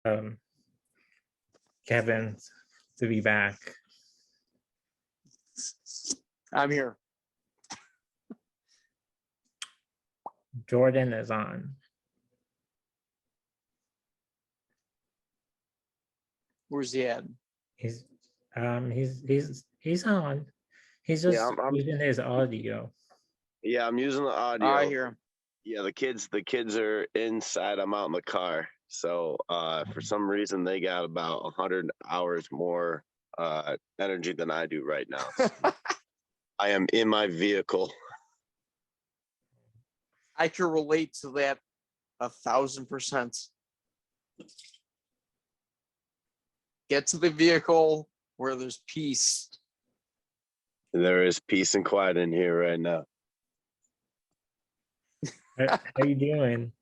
um, Kevin to be back. I'm here. Jordan is on. Where's he at? He's on. He's just I'm using his audio. yeah, I'm using the audio. I hear him. Yeah, the kids are inside. I'm out in the car. So for some reason they got about 100 hours more energy than I do right now. I am in my vehicle. I can relate to that 1,000%. Get to the vehicle where there's peace. There is peace and quiet in here right now. How you doing?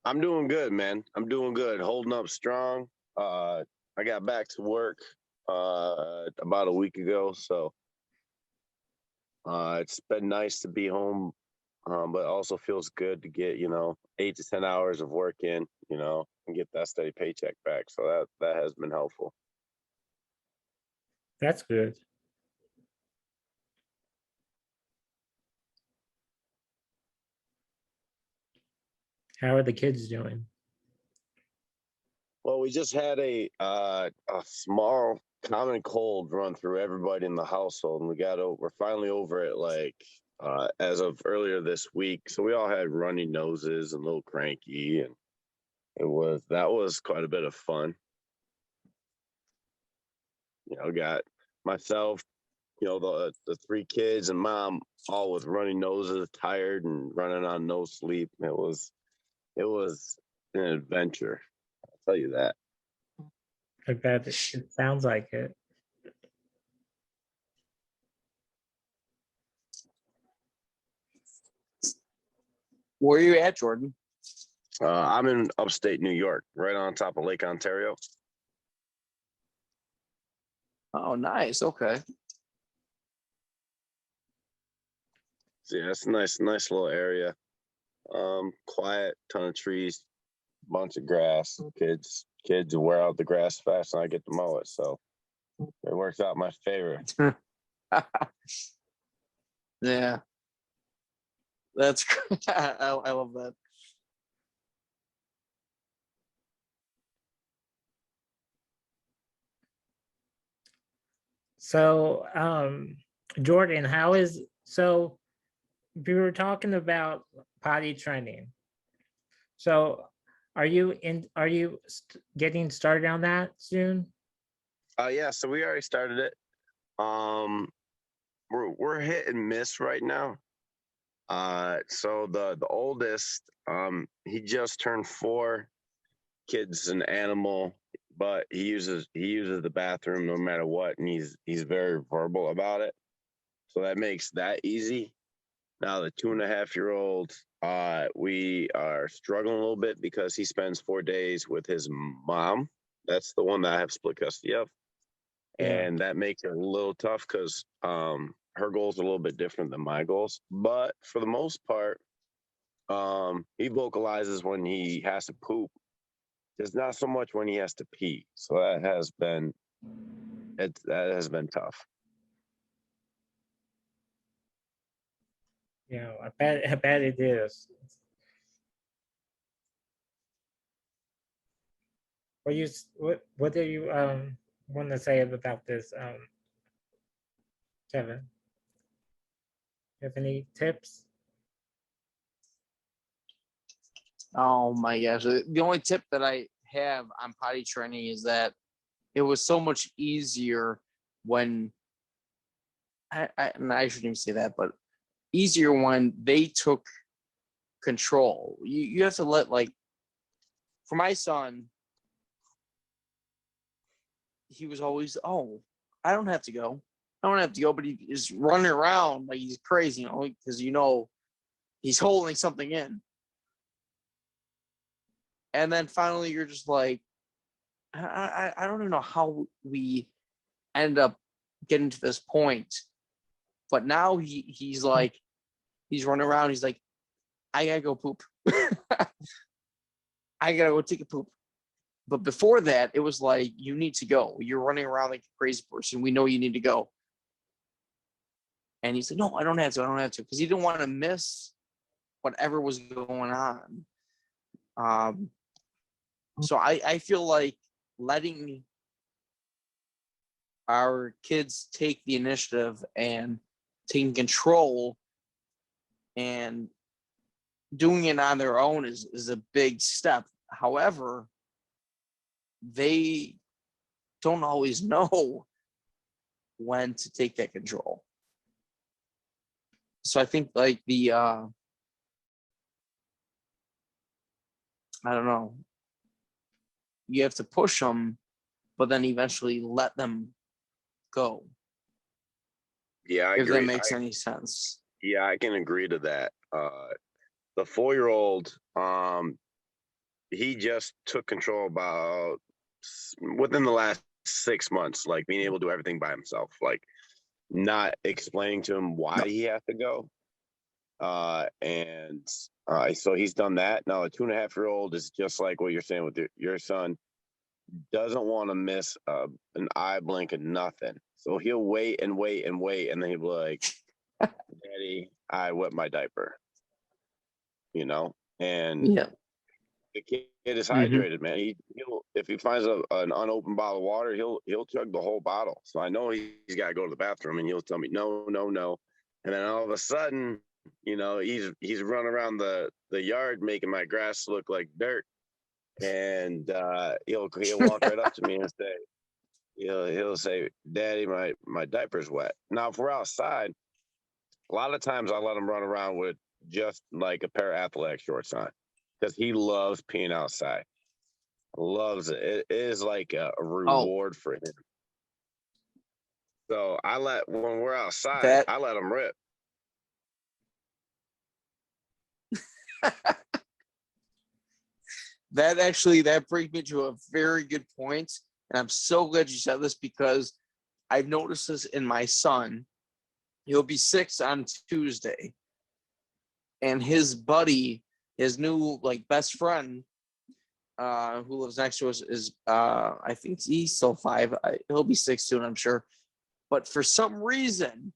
I'm doing good, man. I'm doing good. Holding up strong. I got back to work about a week ago, so it's been nice to be home, but it also feels good to get 8 to 10 hours of work in, and get that steady paycheck back. So that has been helpful. That's good. How are the kids doing? Well, we just had a small common cold run through everybody in the household, and we're finally over it, like as of earlier this week. So we all had runny noses and a little cranky, and that was quite a bit of fun. Got myself, the three kids and mom all with runny noses, tired and running on no sleep. It was an adventure. I'll tell you that. I bet it sounds like it. Where are you at, Jordan? I'm in upstate New York, right on top of Lake Ontario. Oh, nice. Okay. So yeah, it's a nice little area. Quiet, ton of trees, bunch of grass. Kids wear out the grass fast, and I get to mow it, so it works out my favor. Yeah, that's great. I love that. So, Jordan, we were talking about potty training. So, are you getting started on that soon? Yeah, so we already started it. We're hit and miss right now. So the oldest, he just turned 4. Kid's an animal, but he uses the bathroom no matter what, and he's very verbal about it. So that makes that easy. Now the 2.5-year-old, we are struggling a little bit because he spends 4 days with his mom. That's the one that I have split custody of. And that makes it a little tough because her goals are a little bit different than my goals. But for the most part, he vocalizes when he has to poop. There's not so much when he has to pee. So that has been tough. Yeah, I bet it is. What do you want to say about this, Kevin? You have any tips? Oh my gosh. The only tip that I have on potty training is that it was so much easier when I shouldn't even say that, but easier when they took control. You have to let, like, for my son, he was always, oh, I don't have to go. But he is running around like he's crazy, because he's holding something in. And then finally you're just like, I don't even know how we end up getting to this point. But now he's like, he's running around, he's like, I gotta go poop. I gotta go take a poop. But before that, it was like, you need to go. You're running around like a crazy person. We know you need to go. And he said, no, I don't have to. I don't have to. Because he didn't want to miss whatever was going on. So I feel like letting our kids take the initiative and taking control and doing it on their own is a big step. However, they don't always know when to take that control. So I think like I don't know, you have to push them, but then eventually let them go. Yeah, I if agree. that makes any sense. Yeah, I can agree to that. The 4-year-old, he just took control about within the last 6 months, like being able to do everything by himself, like not explaining to him why he has to go. And so he's done that. Now, a 2.5-year-old is just like what you're saying with your son, doesn't want to miss an eye blink of nothing. So he'll wait and wait and wait, and then he'll be like, Daddy, I wet my diaper. You know? And Yeah. the kid is hydrated, man. He'll if he finds an unopened bottle of water, he'll chug the whole bottle. So I know he's got to go to the bathroom, and he'll tell me no, no, no. And then all of a sudden, he's running around the yard making my grass look like dirt. And he'll walk right up to me and say, he'll say, Daddy, my diaper's wet. Now, if we're outside, a lot of times I let him run around with just like a pair of athletic shorts on, because he loves peeing outside. Loves it. It is like a reward for him. So when we're outside, I let him rip. That brings me to a very good point, and I'm so glad you said this, because I've noticed this in my son. He'll be 6 on Tuesday, and his buddy, his new like best friend, who lives next to us, is I think he's still 5. He'll be 6 soon, I'm sure. But for some reason,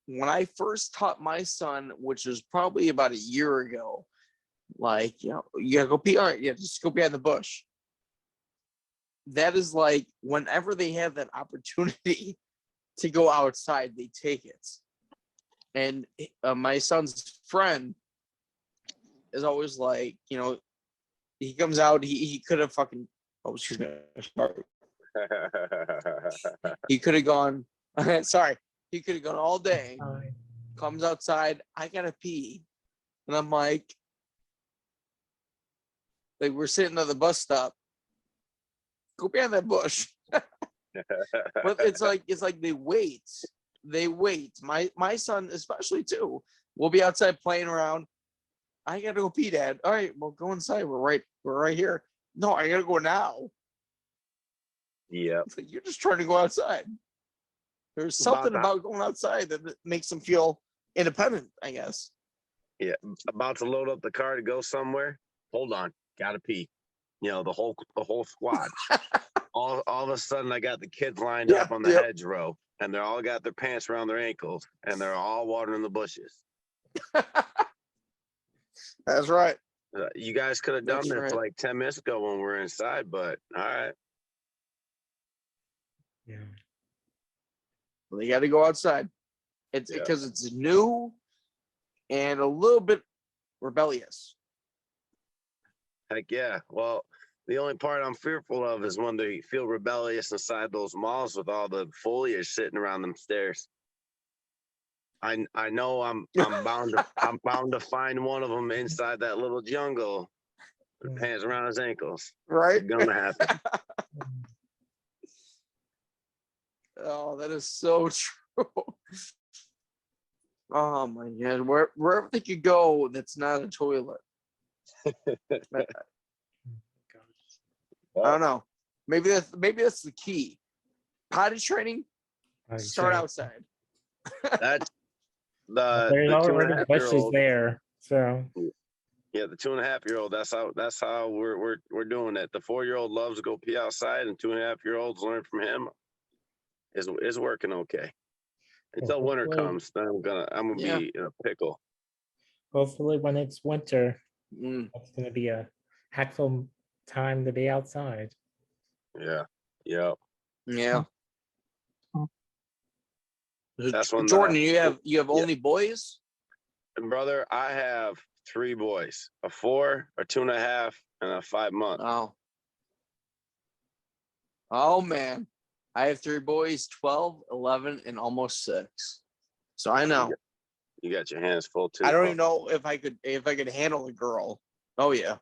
when I first taught my son, which was probably about a year ago, like, you gotta go pee. All right, yeah, just go behind the bush. That is like, whenever they have that opportunity to go outside, they take it. And my son's friend is always like, he comes out, he could have fucking, oh, excuse me, sorry. He could have gone, sorry, he could have gone all day, comes outside, I gotta pee. And I'm like, we're sitting at the bus stop, go behind that bush. But it's like they wait. My son especially too will be outside playing around. I gotta go pee, Dad. All right, well, go inside. We're right here. No, I gotta go now. Yeah. Like, you're just trying to go outside. There's something about going outside that makes them feel independent, I guess. Yeah, about to load up the car to go somewhere. Hold on, gotta pee. The whole squad. all of a sudden, I got the kids lined up on the hedgerow, and they're all got their pants around their ankles, and they're all watering the bushes. That's right. You guys could have done this like 10 minutes ago when we were inside, but all right. Yeah. Well, they got to go outside. It's because it's new and a little bit rebellious. Heck yeah. Well, the only part I'm fearful of is when they feel rebellious inside those malls with all the foliage sitting around them stairs. I know I'm bound to find one of them inside that little jungle with pants around his ankles. Right? It's gonna happen. Oh, that is so true. Oh my God. Wherever they could go, that's not a toilet. I don't know. Maybe that's the key. Potty training. Start outside. That's the There's already bushes 2.5-year-old there, so Yeah, the 2.5-year-old. That's how we're doing it. The 4-year-old loves to go pee outside, and 2.5-year-olds learn from him. Is working okay Well, until winter comes. Then I'm gonna Yeah. be in a pickle. hopefully when it's winter, Mm. it's gonna be a heckful time to be outside. Yeah, yeah. Yeah. That's when Jordan, the you have only boys? brother. I have 3 boys: a 4, a 2.5, and a 5-month. Oh. Oh man. I have 3 boys, 12, 11, and almost 6. So I know. You got your hands full too. I don't even know if I could handle a girl. Oh yeah.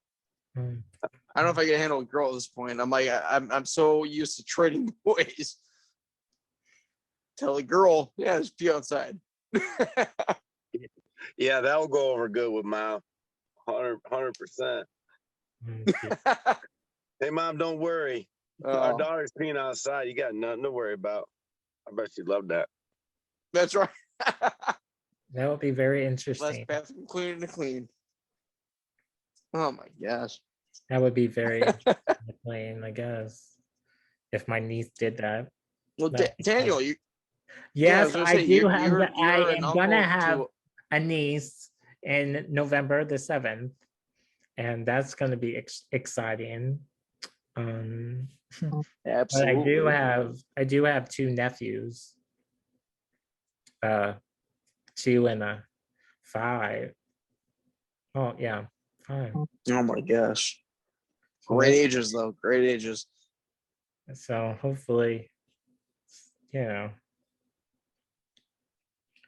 Mm. I don't know if I can handle a girl at this point. I'm like, I'm so used to trading boys. Tell a girl, yeah, just be outside. Yeah, that will go over good with Mom. 100%. Mm. Hey, Mom, don't worry. Our daughter's peeing outside. You got nothing to worry about. I bet she'd love that. That's right. That would be very Less interesting. bathroom cleaner to clean. Oh my gosh. That would be very interesting to play, I guess, if my niece did that. Well, That'd be Daniel, fun. you I Yes, was gonna I say do have. I you're an am gonna uncle have to a niece in November the 7th, and that's gonna be exciting. But absolutely. I do have 2 nephews, 2 and a 5. Oh yeah, 5. Oh my gosh. So Great ages though. Great ages. so hopefully, you know,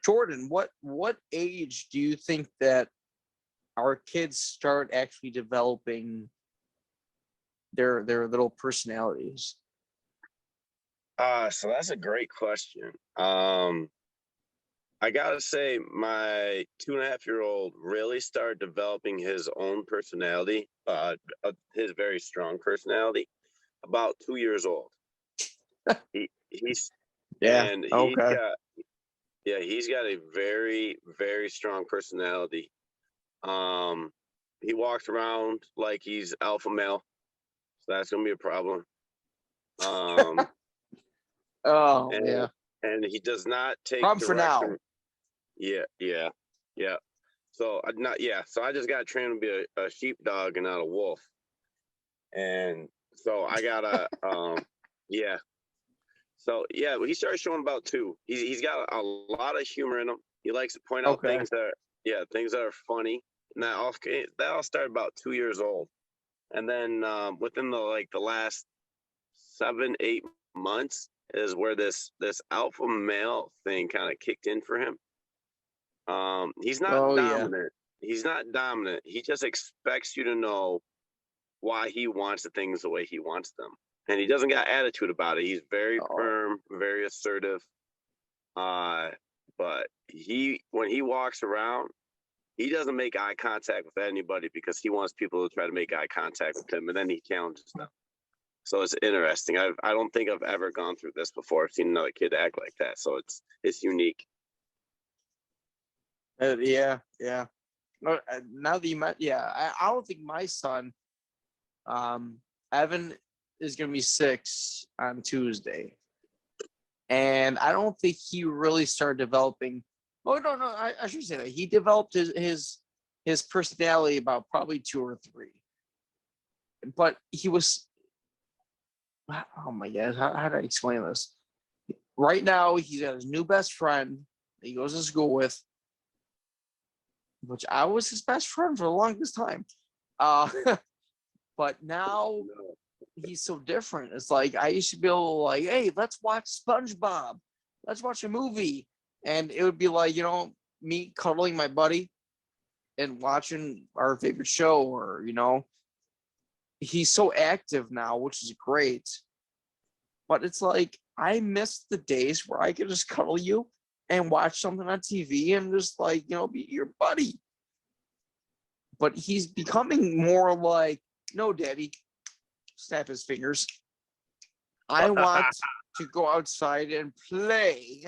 Jordan, what age do you think that our kids start actually developing their little personalities? So that's a great question. I gotta say, my 2.5-year-old really started developing his own personality, his very strong personality, about 2 years old. He's Yeah. and Okay. he's got a very, very strong personality. Um, he walks around like he's alpha male, so that's gonna be a problem. Um, Oh and yeah. and he does not take Problem for now. direction. Yeah. So I just got trained to be a sheepdog and not a wolf, and so I gotta yeah. So yeah, he started showing about 2. He's got a lot of humor in him. He likes to point out Okay. things that are funny, and that all started about 2 years old, and then within the last 7-8 months is where this alpha male thing kind of kicked in for him. He's not Oh yeah. dominant. He's not dominant. He just expects you to know why he wants the things the way he wants them. And he doesn't got attitude about it. He's very Oh. firm, very assertive. But when he walks around, he doesn't make eye contact with anybody because he wants people to try to make eye contact with him, and then he challenges them. So it's interesting. I don't think I've ever gone through this before. I've seen another kid act like that. So it's unique. Yeah. Now that you met, I don't think my son, Evan, is gonna be 6 on Tuesday, and I don't think he really started developing. Oh no, I should say that he developed his personality about probably 2 or 3, but he was. Oh my God, how do I explain this? Right now, he's got his new best friend that he goes to school with, which I was his best friend for the longest time. But now he's so different. It's like I used to be able to like, hey, let's watch SpongeBob. Let's watch a movie. And it would be like, me cuddling my buddy and watching our favorite show, or, he's so active now, which is great. But it's like I miss the days where I could just cuddle you and watch something on TV and just like, be your buddy. But he's becoming more like, no, daddy, snap his fingers. I want to go outside and play.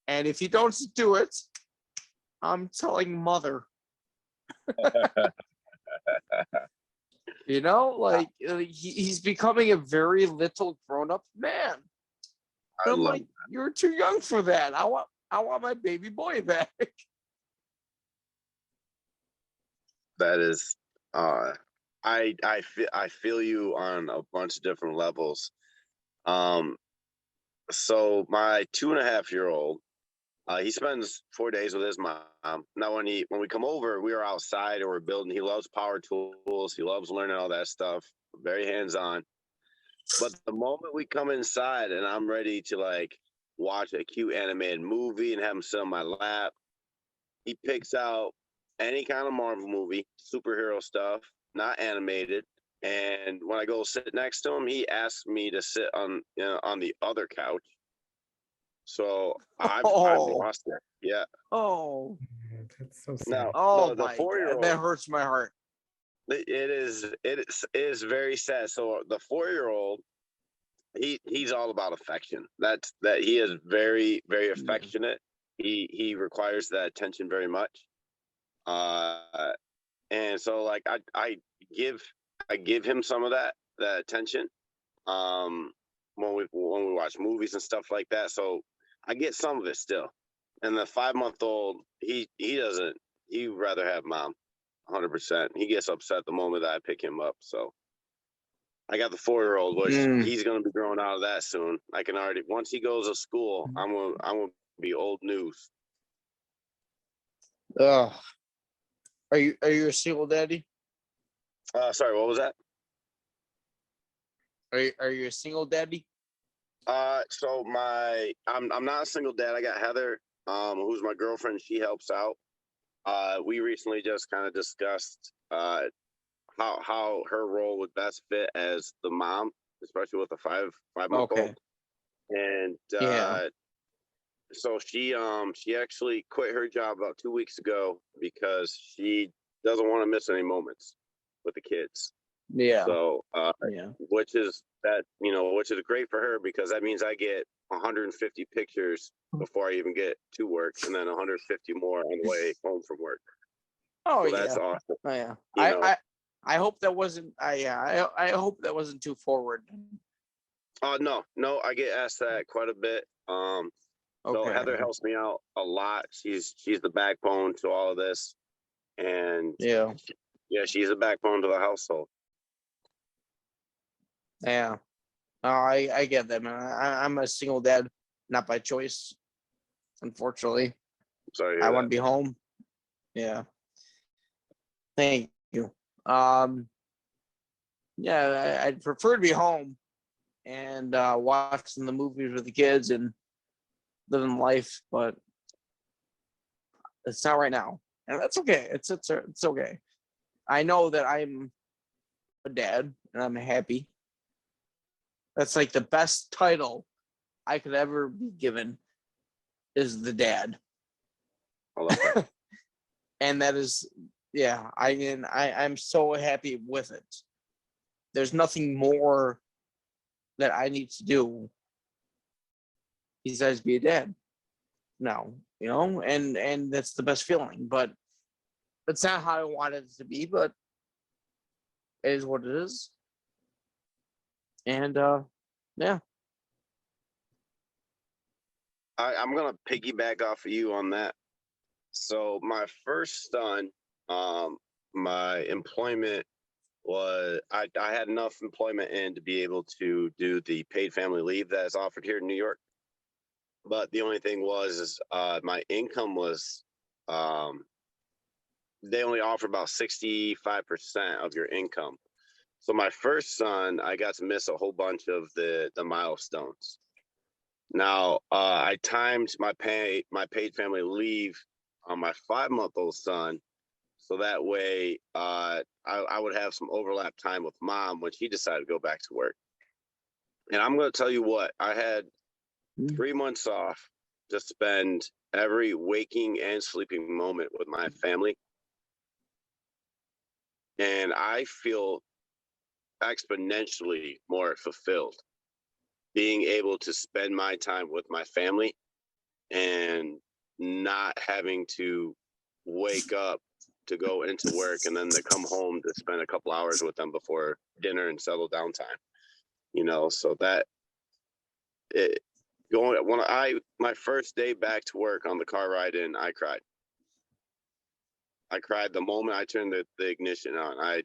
And if you don't do it, I'm telling mother. You know, like he's becoming a very little grown-up man. I I'm love like, you're too young for that. I want my baby boy back. that is I feel you on a bunch of different levels. Um so my 2.5-year-old, he spends 4 days with his mom. Now when we come over, we are outside or we're building. He loves power tools, he loves learning all that stuff, very hands-on. But the moment we come inside and I'm ready to like watch a cute animated movie and have him sit on my lap, he picks out any kind of Marvel movie, superhero stuff, not animated. And when I go sit next to him, he asks me to sit on the other couch. So I've Oh, lost it. Yeah. oh, That's so sad. Now oh the my God, 4-year-old, that hurts my heart. it is very sad. So the 4-year-old, he's all about affection. That he is very, very Yeah. affectionate. He requires that attention very much. And so like give I give him some of that attention. Um, when we watch movies and stuff like that. So I get some of it still. And the 5-month-old, he doesn't. He'd rather have mom, 100%. He gets upset the moment that I pick him up. So I got the 4-year-old, which Mm. he's gonna be growing out of that soon. I can already, once he goes to school, I'm gonna be old news. Ugh. Are you a single daddy? Sorry, what was that? Are you a single daddy? So I'm not a single dad. I got Heather, who's my girlfriend. She helps out. We recently just kind of discussed how her role would best fit as the mom, especially with a five-month Okay. old. And Yeah. so she actually quit her job about 2 weeks ago because she doesn't want to miss any moments with the kids. Yeah. So Yeah. which is great for her because that means I get 150 pictures before I even get to work, and then 150 more on the way home from work. Oh So yeah. that's awesome. Oh yeah. You know. I hope that wasn't. I hope that wasn't too forward. No, I get asked that quite a bit. So Okay. Heather helps me out a lot. She's the backbone to all of this, and Yeah. yeah, she's the backbone to the household. Yeah. No, I get that, man. I'm a single dad, not by choice, unfortunately. Sorry to I hear want to that. be home. Yeah. Thank you. Um. Yeah, I'd prefer to be home and watching the movies with the kids and living life, but it's not right now, and that's okay. It's okay. I know that I'm a dad, and I'm happy. That's like the best title I could ever be given is the dad, I love that. and that is, yeah. I'm so happy with it. There's nothing more that I need to do besides be a dad now, and that's the best feeling. But it's not how I wanted it to be, but it is what it is. And yeah. I'm gonna piggyback off of you on that. So my first son, my employment was I had enough employment in to be able to do the paid family leave that is offered here in New York. But the only thing is my income was they only offer about 65% of your income. So my first son, I got to miss a whole bunch of the milestones. Now I timed my paid family leave on my 5-month-old son, so that way I would have some overlap time with mom when she decided to go back to work. And I'm going to tell you what, I had 3 months off to spend every waking and sleeping moment with my family. And I feel exponentially more fulfilled being able to spend my time with my family and not having to wake up to go into work and then to come home to spend a couple hours with them before dinner and settle down time. So that it going when my first day back to work on the car ride in, I cried. I cried the moment I turned the ignition on. I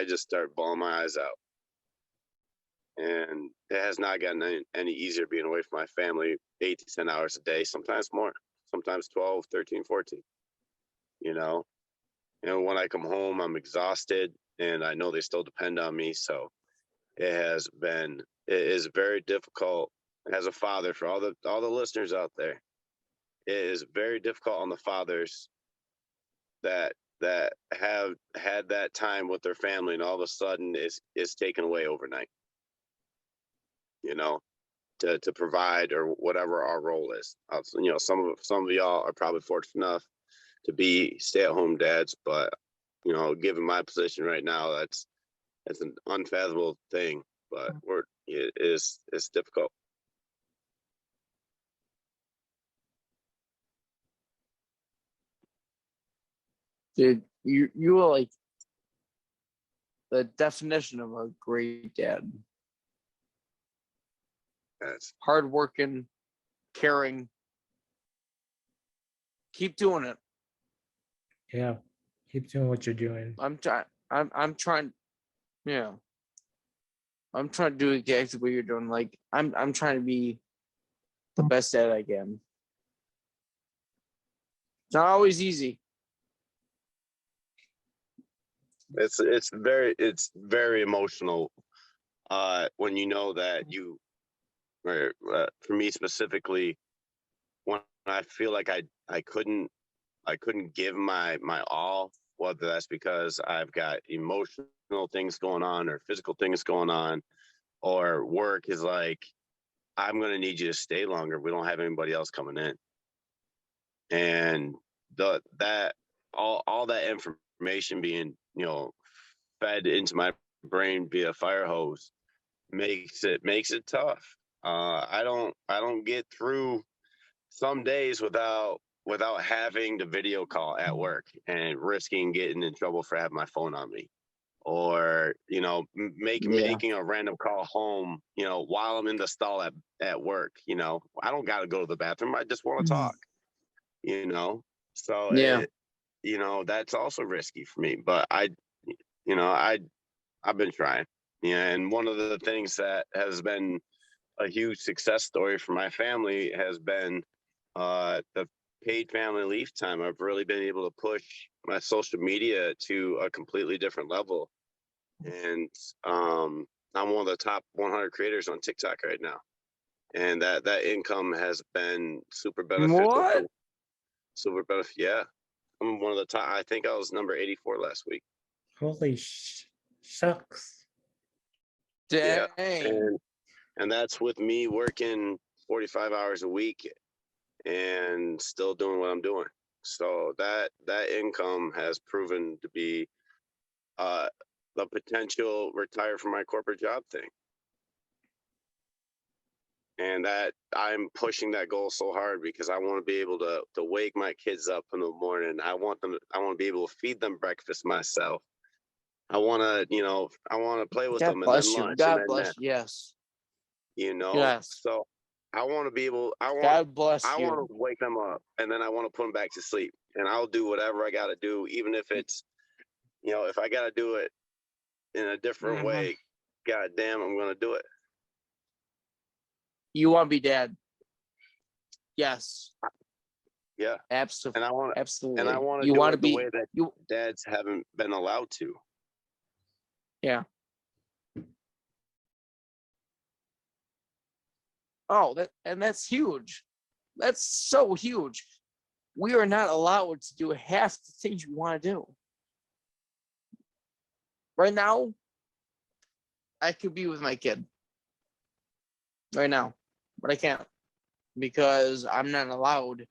just started bawling my eyes out. And it has not gotten any easier being away from my family 8 to 10 hours a day, sometimes more, sometimes 12, 13, 14, And when I come home, I'm exhausted and I know they still depend on me. So it is very difficult as a father for all the listeners out there. It is very difficult on the fathers that have had that time with their family and all of a sudden is taken away overnight, to provide or whatever our role is. Some of y'all are probably fortunate enough to be stay-at-home dads, but given my position right now, that's an unfathomable thing. But it's difficult. Dude, you are like the definition of a great dad. That's Hardworking, caring. Keep doing it. Yeah. Keep doing what you're doing. I'm trying. Yeah. I'm trying to do exactly what you're doing. Like I'm trying to be the best dad I can. It's not always easy. it's very emotional when you know that for me specifically, when I feel like I couldn't give my all, whether that's because I've got emotional things going on or physical things going on, or work is like, I'm going to need you to stay longer. We don't have anybody else coming in. And all that information being, fed into my brain via fire hose makes it tough. I don't get through some days without having the video call at work and risking getting in trouble for having my phone on me, or making a random call home while I'm in the stall at work. I don't got to go to the bathroom, I just want to talk. So that's also risky for me, but I've been trying. And one of the things that has been a huge success story for my family has been the paid family leave time. I've really been able to push my social media to a completely different level. And I'm one of the top 100 creators on TikTok right now. And that income has been super beneficial. What? Super beneficial. Yeah. I'm one of the top. I think I was number 84 last week. Holy shucks. Dang. Yeah. And that's with me working 45 hours a week and still doing what I'm doing. So that income has proven to be the potential retire from my corporate job thing. And that I'm pushing that goal so hard because I want to be able to wake my kids up in the morning. I want to be able to feed them breakfast myself. I want to play with them and then lunch. God bless you. Yes. Yes. So I want to be able, God bless you. I want to wake them up and then I want to put them back to sleep, and I'll do whatever I got to do, even if it's, if I got to do it in a different way, God damn, I'm going to do it. You want to be dad? Yes. Yeah. Absolutely. Absolutely. And I want to you do want it to be the way that dads haven't been allowed to. Yeah. Oh, that's huge. That's so huge. We are not allowed to do half the things we want to do. Right now, I could be with my kid. Right now. But I can't. Because I'm not allowed.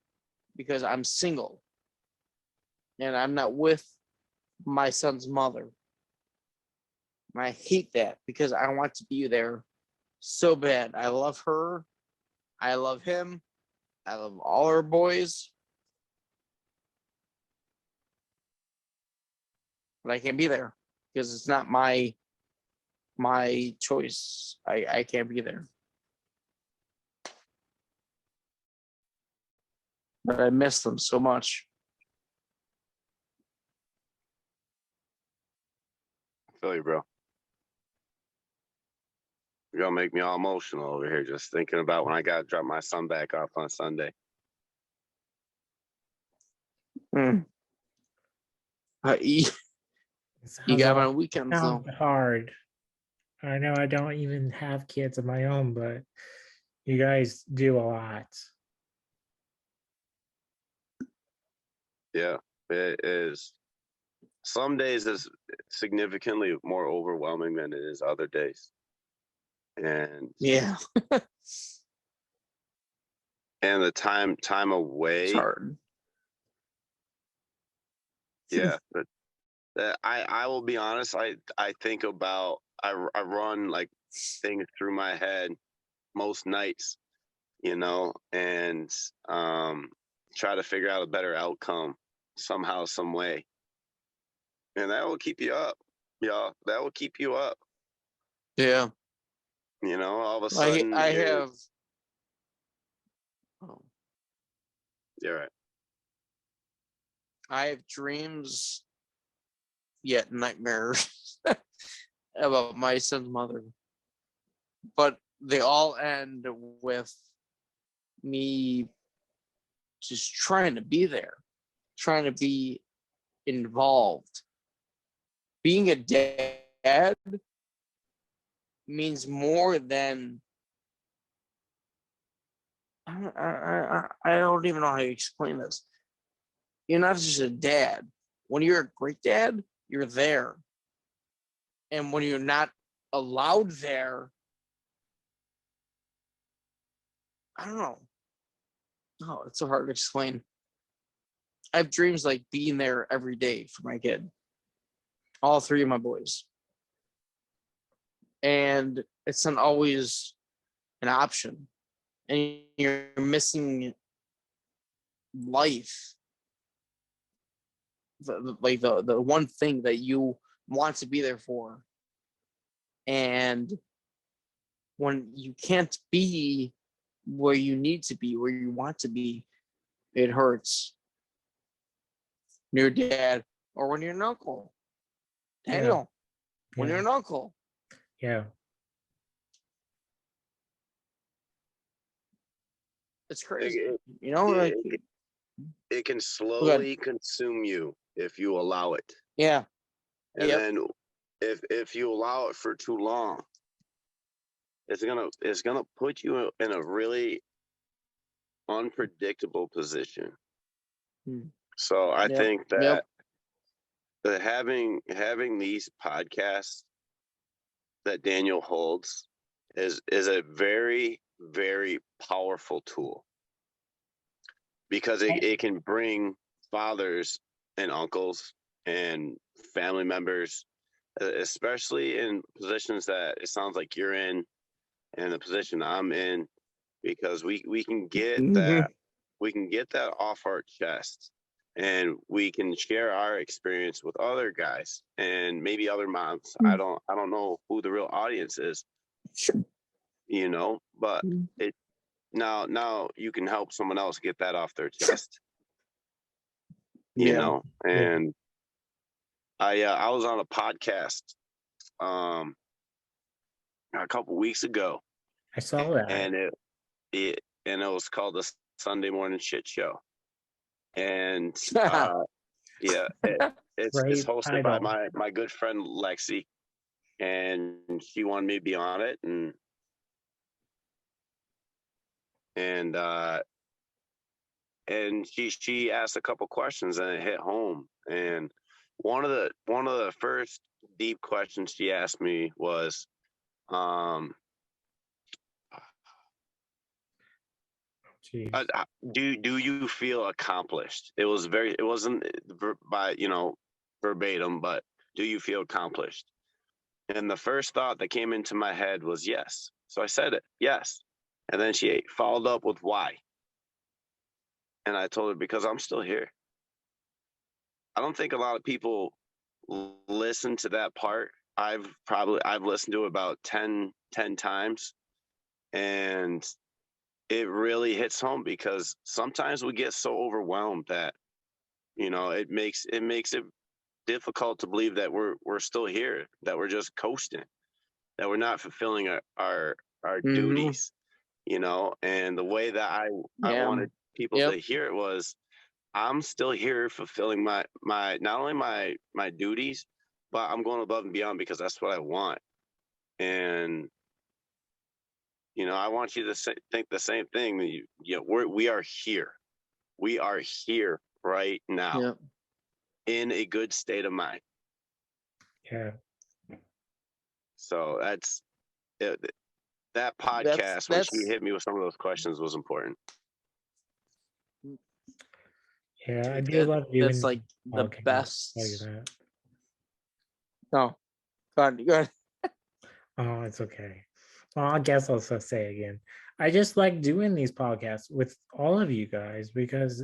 Because I'm single. And I'm not with my son's mother. And I hate that because I want to be there so bad. I love her. I love him. I love all our boys. but I can't be there because it's not my choice. I can't be there. But I miss them so much. I feel you, bro. You're gonna make me all emotional over here just thinking about when I gotta drop my son back off on Sunday. Mm. You Sounds got all- my weekends though. sounds hard. I know I don't even have kids of my own, but you guys do a lot. Yeah, it is. Some days is significantly more overwhelming than it is other days. And Yeah, the time it's away, hard. yeah. But I will be honest, I think about I run like things through my head most nights, and try to figure out a better outcome somehow, some way. And that will keep you up. Yeah, that will keep you up. Yeah, All of a I sudden I have. Oh, you're right. I have dreams, yet nightmares about my son's mother, but they all end with me just trying to be there, trying to be involved. Being a dad means more than I don't even know how to explain this. You're not just a dad. When you're a great dad, you're there. And when you're not allowed there, I don't know. Oh, it's so hard to explain. I have dreams like being there every day for my kid, all three of my boys. And it's not always an option. And you're missing life. The one thing that you want to be there for. And when you can't be where you need to be, where you want to be, it hurts. When you're a dad or when you're an uncle. Daniel, when Yeah. you're an uncle. Yeah. It's crazy. It, Like, it can slowly consume you if you allow it. yeah. And Yep. then if you allow it for too long, it's gonna put you in a really unpredictable position. So I think that having these podcasts that Daniel holds is a very, very powerful tool, because it can bring fathers and uncles and family members, especially in positions that it sounds like you're in and the position I'm in, because we can get that off our chest, and we can share our experience with other guys and maybe other moms. I don't know who the real audience is, but it now you can help someone else get that off their chest, and I was on a podcast a couple weeks ago, I saw that. and it was called the Sunday Morning Shit Show, and it's hosted by my good friend Lexi, and she wanted me to be on it, and she asked a couple questions, and it hit home. And one of the first deep questions she asked me was, do you feel accomplished? It wasn't by verbatim, but do you feel accomplished? And the first thought that came into my head was yes. So I said it, yes. And then she followed up with why. And I told her, because I'm still here. I don't think a lot of people listen to that part. I've listened to it about 10 times, and it really hits home because sometimes we get so overwhelmed that, you know, it makes it difficult to believe that we're still here, that we're just coasting, that we're not fulfilling our duties, you know. And the way that I Yeah. wanted people Yep. to hear it was, I'm still here fulfilling my not only my duties, but I'm going above and beyond because that's what I want. And you know, I want you to think the same thing. That you know, we are here. We are here right now Yep. in a good state of mind. Yeah. So that's it. That podcast, when she hit me with some of those questions, was important. Yeah, I do love doing That's like the podcasts best. like that. No, go ahead. Oh, it's okay. Well, I guess I'll just say again. I just like doing these podcasts with all of you guys because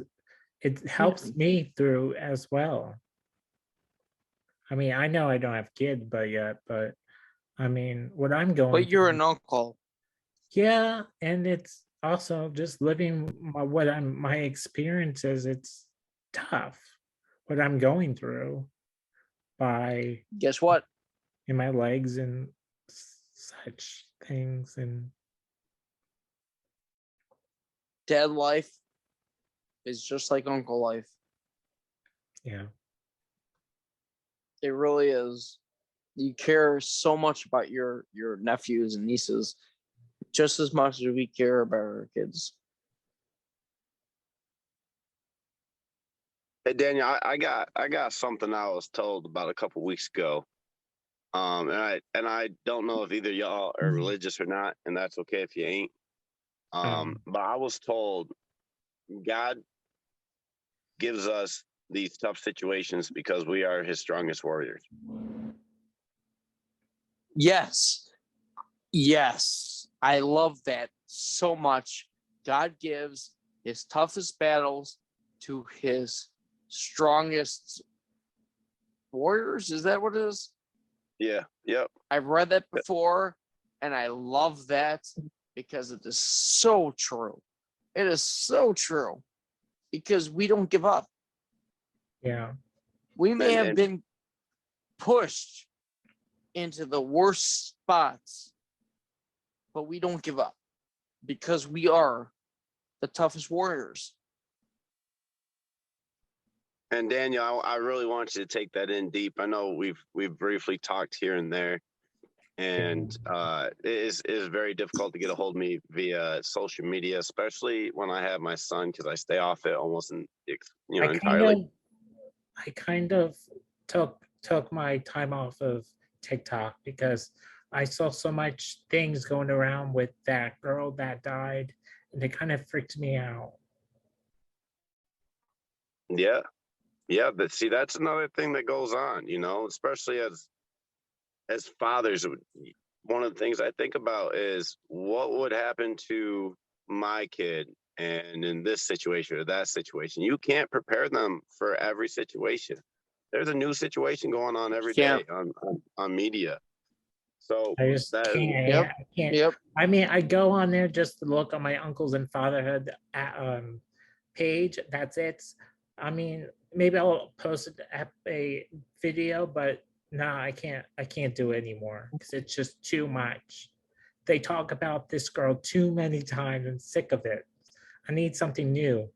it helps me through as well. I mean, I know I don't have kids, but I mean, what I'm going But you're through, an uncle. yeah, and it's also just living my experiences. It's tough what I'm going through by Guess what? in my legs and such things. And Dad life is just like uncle life. yeah, It really is. You care so much about your nephews and nieces, just as much as we care about our kids. Hey Daniel, I got something I was told about a couple weeks ago. And I don't know if either y'all are religious or not, and that's okay if you ain't. But I was told God gives us these tough situations because we are his strongest warriors. Yes. Yes. I love that so much. God gives his toughest battles to his strongest warriors. Is that what it is? Yeah. Yep. I've read that before, and I love that because it is so true. It is so true because we don't give up. yeah, We may have been pushed into the worst spots, but we don't give up because we are the toughest warriors. And Daniel, I really want you to take that in deep. I know we've briefly talked here and there, and it is very difficult to get a hold of me via social media, especially when I have my son, because I stay off it almost entirely. I kind of took my time off of TikTok because I saw so much things going around with that girl that died, and it kind of freaked me out. Yeah. Yeah, but see, that's another thing that goes on, you know, especially as fathers. One of the things I think about is what would happen to my kid, and in this situation or that situation. You can't prepare them for every situation. There's a new situation going on every day on media. So I just can't. Yep. I can't. Yep. I mean, I go on there just to look on my uncles and fatherhood page. That's it. I mean, maybe I'll post a video, but no, I can't. I can't do it anymore because it's just too much. They talk about this girl too many times. and sick of it. I need something new.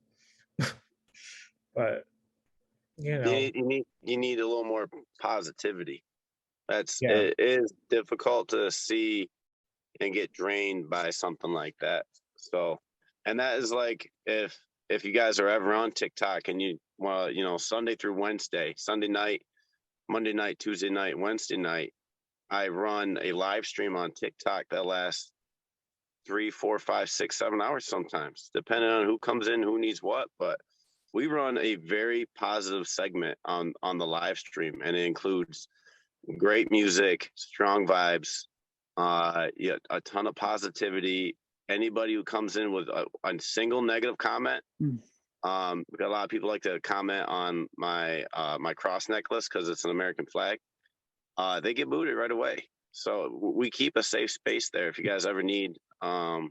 But you know, you need a little more positivity. yeah. It is difficult to see and get drained by something like that. So, and that is like if you guys are ever on TikTok and Sunday through Wednesday, Sunday night, Monday night, Tuesday night, Wednesday night, I run a live stream on TikTok that lasts 3, 4, 5, 6, 7 hours sometimes, depending on who comes in, who needs what. But we run a very positive segment on the live stream, and it includes great music, strong vibes, a ton of positivity. Anybody who comes in with a single negative comment, We got a lot of people like to comment on my my cross necklace because it's an American flag. They get booted right away. So we keep a safe space there. If you guys ever need a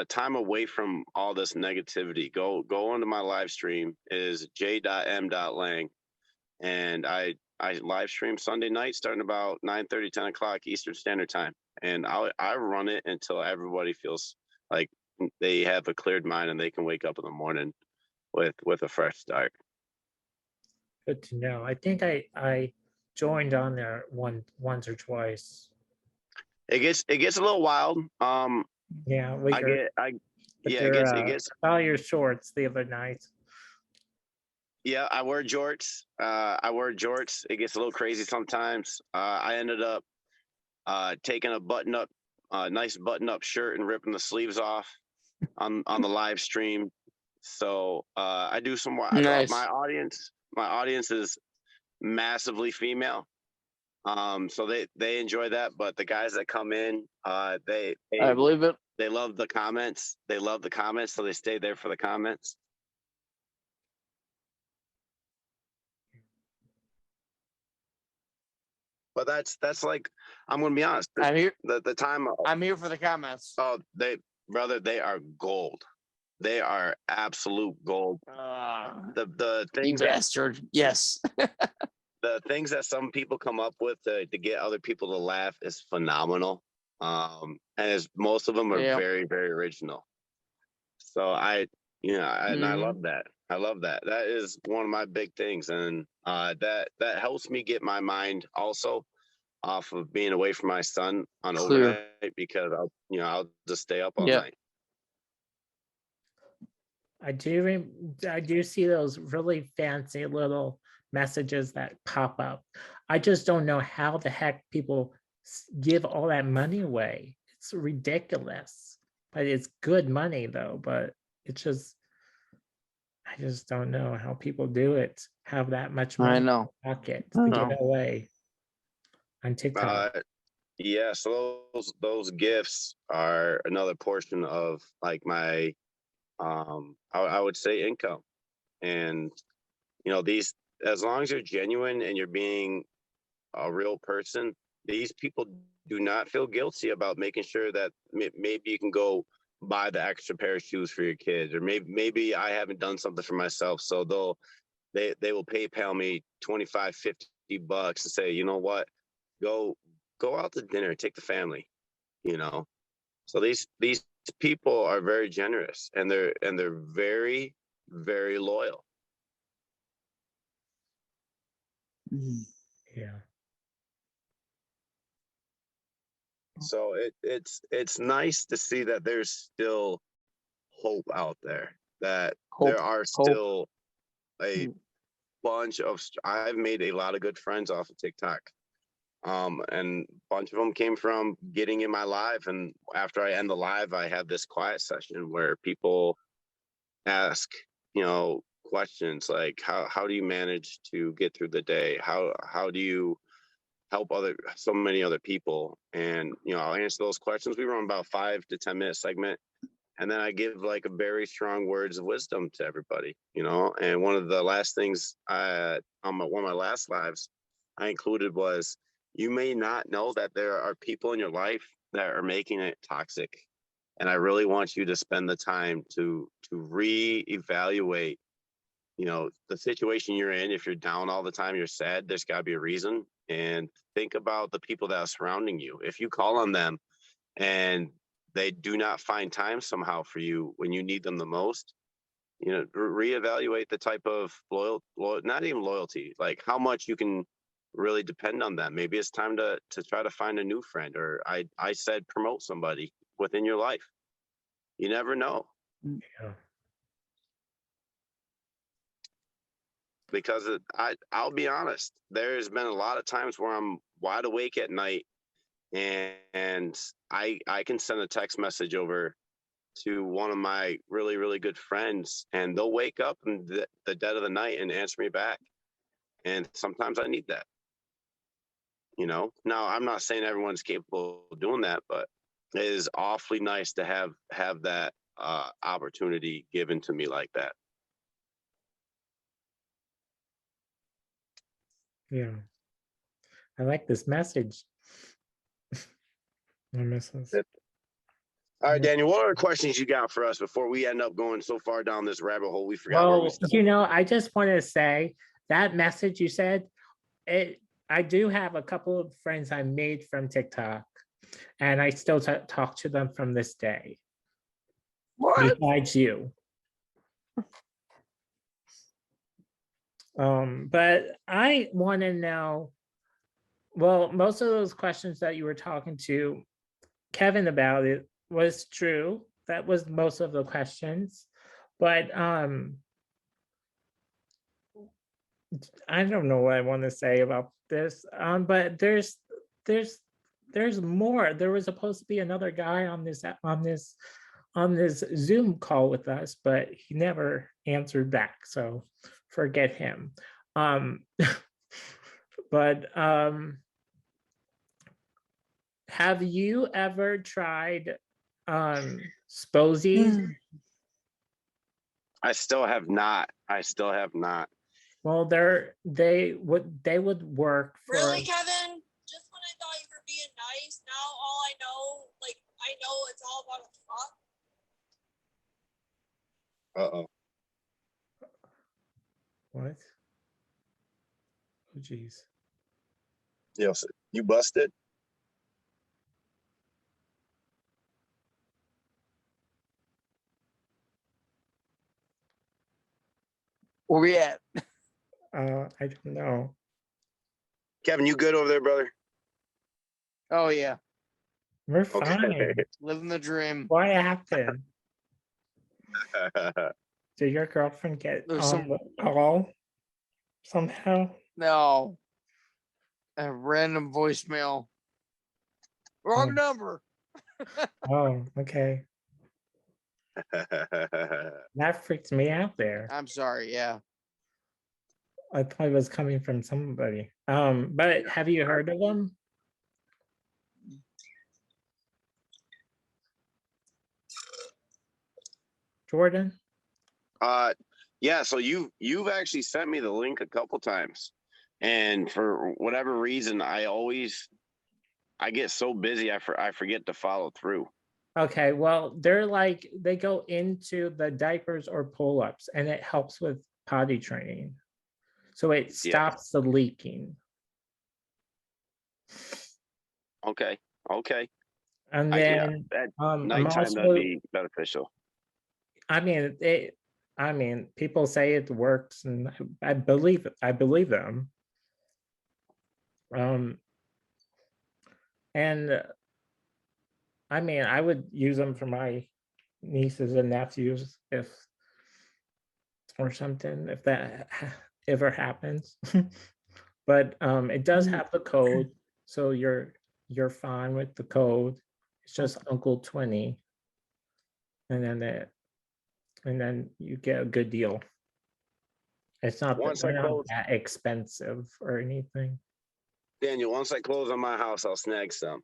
time away from all this negativity, go onto my live stream. It is j.m.lang, and I live stream Sunday night starting about 9:30, 10 o'clock Eastern Standard Time, and I run it until everybody feels like they have a cleared mind and they can wake up in the morning with a fresh start. Good to know. I think I joined on there once or twice. It gets a little wild. Yeah, we I get I with yeah, your it gets all your shorts the other night. yeah, I wear jorts. It gets a little crazy sometimes. I ended up taking a nice button up shirt and ripping the sleeves off on the live stream. So I do some Nice. my audience is massively female. So they enjoy that, but the guys that come in, I believe it. they love the comments. They love the comments, so they stay there for the comments. But that's like, I'm gonna be honest. I'm here. The time. I'm here for the comments. Oh, they are gold. They are absolute gold. The You things bastard. Yes. the things that some people come up with to get other people to laugh is phenomenal. And most of them are very, very original. So I love that. I love that. That is one of my big things, and that helps me get my mind also off of being away from my son on overnight, because I'll just stay up all night. I do see those really fancy little messages that pop up. I just don't know how the heck people give all that money away. It's ridiculous, but it's good money though. But it's just, I just don't know how people do it. Have that much money in their pocket to give away on TikTok. Yeah, so those gifts are another portion of like my I would say income. And these, as long as you're genuine and you're being a real person, these people do not feel guilty about making sure that maybe you can go buy the extra pair of shoes for your kids, or maybe I haven't done something for myself, so they will PayPal me 25, $50 and say, you know what, go out to dinner, take the family. So these people are very generous, and they're very, very loyal. Yeah. So it's nice to see that there's still hope out there, that there are still a bunch of, I've made a lot of good friends off of TikTok. And a bunch of them came from getting in my live. And after I end the live, I have this quiet session where people ask, questions like, how do you manage to get through the day? How do you help so many other people? And, I'll answer those questions. We run about 5 to 10 minute segment. And then I give like a very strong words of wisdom to everybody, and one of the last things on one of my last lives I included was, you may not know that there are people in your life that are making it toxic. And I really want you to spend the time to reevaluate, the situation you're in. If you're down all the time, you're sad, there's got to be a reason. And think about the people that are surrounding you. If you call on them and they do not find time somehow for you when you need them the most, reevaluate the type of not even loyalty, like how much you can really depend on them. Maybe it's time to try to find a new friend, or I said promote somebody within your life. You never know. Yeah. Because I'll be honest, there's been a lot of times where I'm wide awake at night, and I can send a text message over to one of my really, really good friends, and they'll wake up in the dead of the night and answer me back. And sometimes I need that. Now I'm not saying everyone's capable of doing that, but it is awfully nice to have that opportunity given to me like that. Yeah. I like this message. I miss this. All right, Daniel, what other questions you got for us before we end up going so far down this rabbit hole we forgot where we Well, started? I just want to say that message you said, I do have a couple of friends I made from TikTok, and I still talk to them from this day. What? Besides you. But I want to know, well, most of those questions that you were talking to Kevin about it was true. That was most of the questions. But I don't know what I want to say about this. But there's more. There was supposed to be another guy on this Zoom call with us, but he never answered back. So forget him. But have you ever tried Sposies? I still have not. Well, they would work for Really, Kevin? Just when I thought you were being nice, now all I know, like, I know it's all about a fuck. Uh-oh. what? Oh geez. Yes, you busted? Where we at? I don't know. Kevin, you good over there, brother? Oh yeah, We're Okay. fine. living the dream. What happened? Did your girlfriend get There's on the call somehow? No, a random voicemail. Wrong Oh. number. Oh, okay. That freaked me out there. I'm sorry. Yeah. I thought it was coming from somebody. But have you heard of them? Jordan? Yeah, so you've actually sent me the link a couple times. And for whatever reason, I get so busy I forget to follow through. Okay, well, they go into the diapers or pull-ups, and it helps with potty training. So it stops the leaking. Okay. And I then can, at I'm nighttime also, that'd be beneficial. I mean, people say it works, and I believe them. And I mean, I would use them for my nieces and nephews or something if that ever happens. But it does have the code, so you're fine with the code. It's just Uncle 20, and then you get a good deal. It's not they're not that expensive or anything. Daniel, once I close on my house, I'll snag some.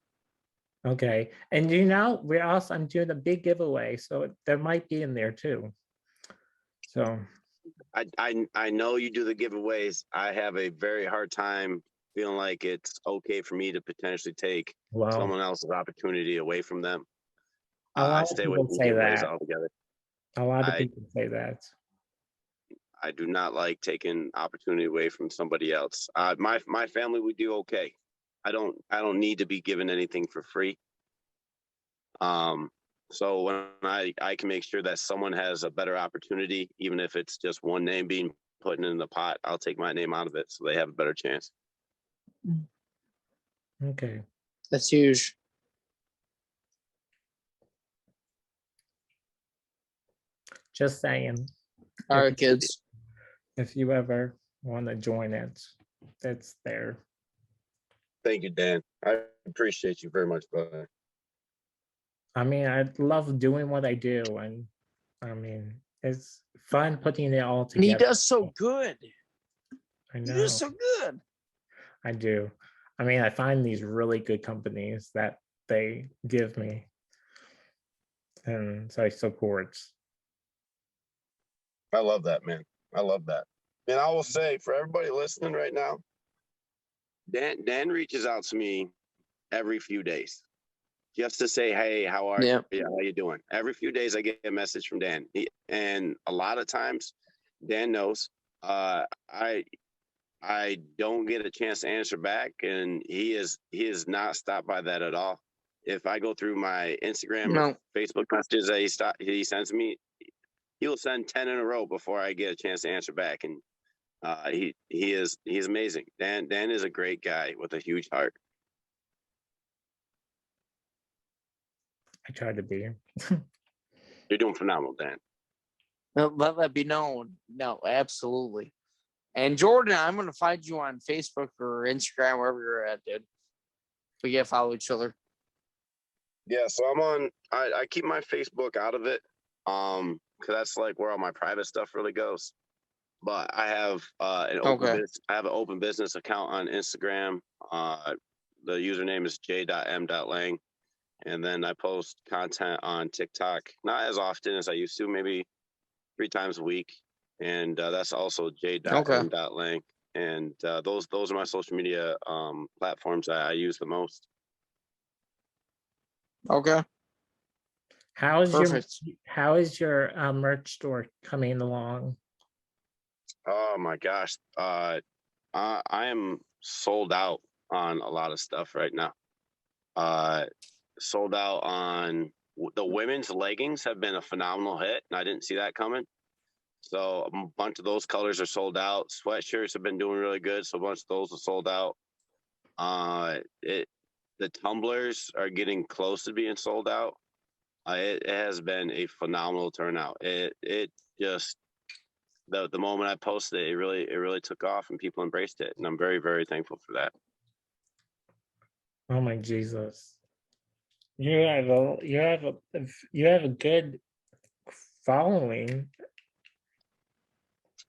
Okay, and I'm doing a big giveaway, so there might be in there too. So I know you do the giveaways. I have a very hard time feeling like it's okay for me to potentially take someone else's opportunity away from them. A lot I of stay away people from say giveaways that. altogether. A lot of people say that. I do not like taking opportunity away from somebody else. My family would do okay. I don't need to be given anything for free. So when I can make sure that someone has a better opportunity, even if it's just one name being put in the pot, I'll take my name out of it so they have a better chance. Okay. That's huge. Just saying. All right, kids. If you ever want to join it, it's there. Thank you, Dan. I appreciate you very much, brother. I mean, I love doing what I do, and I mean, it's fun putting it all And together. he does so good. I He know. does so good. I do. I mean, I find these really good companies that they give me. and so he supports. I love that, man. I love that. And I will say for everybody listening right now, Dan reaches out to me every few days just to say, hey, how are Yeah. you? How you doing? Every few days I get a message from Dan. And a lot of times Dan knows I don't get a chance to answer back, and he is not stopped by that at all. If I go through my Instagram or No. Facebook messages that he sends me, he'll send 10 in a row before I get a chance to answer back. And he's amazing. Dan is a great guy with a huge heart. I try to be. You're doing phenomenal, Dan. Let that be known. No, absolutely. And Jordan, I'm going to find you on Facebook or Instagram, wherever you're at, dude. We get to follow each other. Yeah, so I'm on. I keep my Facebook out of it, because that's like where all my private stuff really goes. But I have an open business account on Instagram. The username is j.m.lang, and then I post content on TikTok, not as often as I used to, maybe 3 times a week, and that's also j.m.lang. And those are my social media platforms I use the most. Okay. How Perfect. is your merch store coming along? Oh my gosh, I am sold out on a lot of stuff right now. Sold out on the women's leggings have been a phenomenal hit, and I didn't see that coming. So a bunch of those colors are sold out. Sweatshirts have been doing really good, so a bunch of those are sold out. The tumblers are getting close to being sold out. It has been a phenomenal turnout. It just the moment I posted it, it really took off and people embraced it, and I'm very, very thankful for that. Oh my Jesus! You have a good following.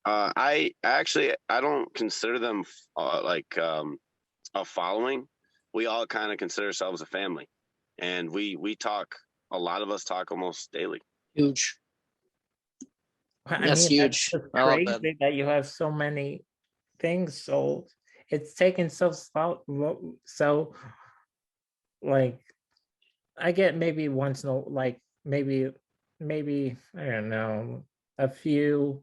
I don't consider them a following. We all kind of consider ourselves a family, and we talk. A lot of us talk almost daily. Huge. I That's mean, that's huge. just I love that. crazy that you have so many things sold. It's taken so slow, so like I get maybe once in a like maybe I don't know, a few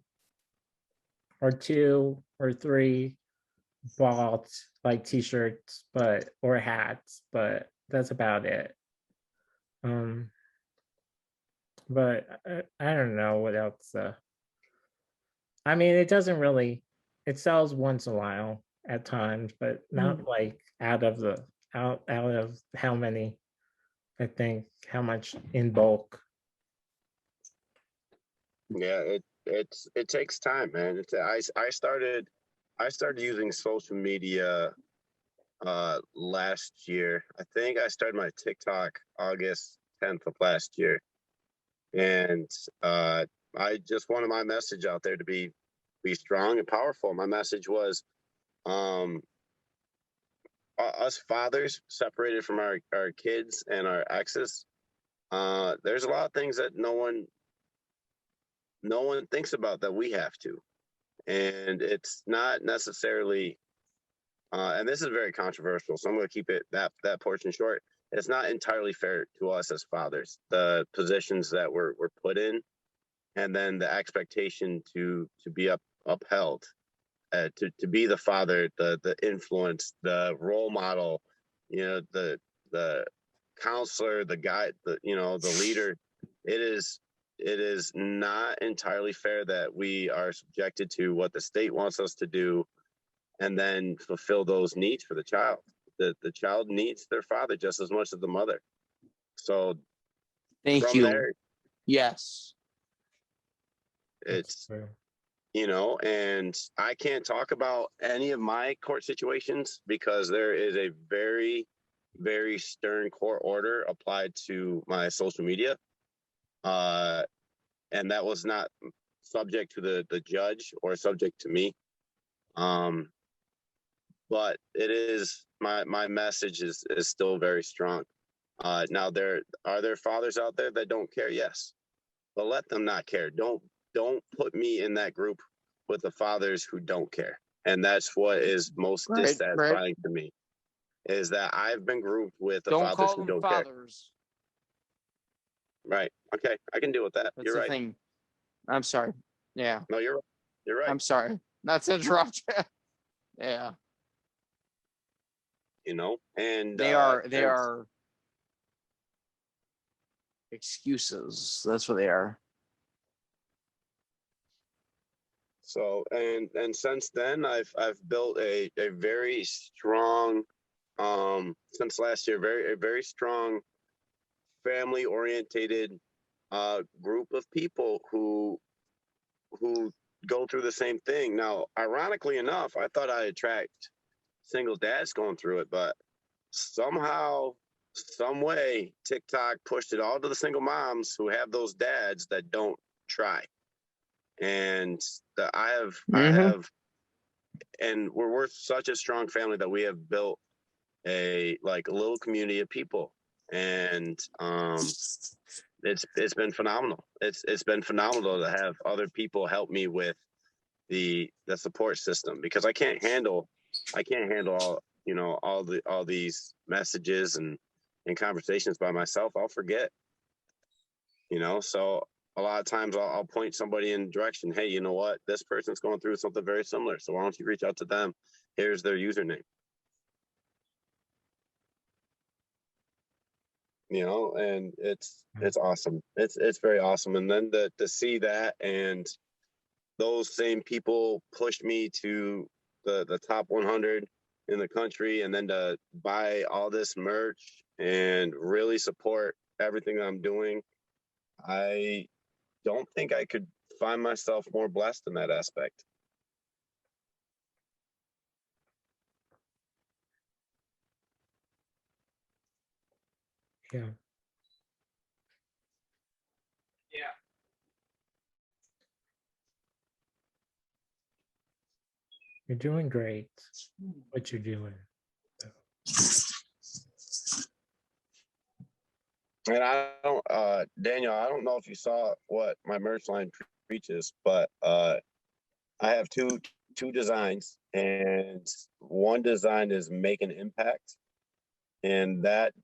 or 2 or 3 bought like t-shirts or hats, but that's about it. But I don't know what else. I mean, it doesn't really. It sells once in a while at times, but not like out of how many. I think how much in bulk. Yeah, it takes time, man. I started using social media last year. I think I started my TikTok August 10th of last year, and I just wanted my message out there to be strong and powerful. My message was, us fathers separated from our kids and our exes. There's a lot of things that no one thinks about that we have to, and it's not necessarily. And this is very controversial, so I'm going to keep it that portion short. It's not entirely fair to us as fathers, the positions that we're put in, and then the expectation to be upheld, to be the father, the influence, the role model, the counselor, the guide, the leader. It is not entirely fair that we are subjected to what the state wants us to do, and then fulfill those needs for the child. The child needs their father just as much as the mother. So Thank from you. there, Yes. it's, and I can't talk about any of my court situations because there is a very, very stern court order applied to my social media. And that was not subject to the judge or subject to me. But it is, my message is still very strong. Now are there fathers out there that don't care? Yes, but let them not care. Don't put me in that group with the fathers who don't care. And that's what is most Right, right. dissatisfying to me, is that I've been grouped with the Don't fathers call who them don't care. fathers. Right. Okay. I can deal with that. That's You're the right. thing. I'm sorry. Yeah, No, you're right. You're right. I'm sorry. Not to interrupt you. Yeah, You know, and they are excuses. That's what they are. so and since then I've built a very strong since last year a very strong family orientated group of people who go through the same thing. Now, ironically enough, I thought I'd attract single dads going through it, but somehow, some way, TikTok pushed it all to the single moms who have those dads that don't try. And I have, and we're such a strong family that we have built a like a little community of people, and it's been phenomenal. It's been phenomenal to have other people help me with the support system, because I can't handle all, you know, all these messages and conversations by myself. I'll forget, you know. So a lot of times I'll point somebody in direction. Hey, you know what? This person's going through something very similar. So why don't you reach out to them? Here's their username. You know, and it's awesome. It's very awesome. And then to see that, and those same people pushed me to the top 100 in the country, and then to buy all this merch and really support everything I'm doing. I don't think I could find myself more blessed in that aspect. Yeah. Yeah. You're doing great. What you're doing. And I don't, Daniel, I don't know if you saw what my merch line preaches, but I have two designs, and one design is make an impact, and that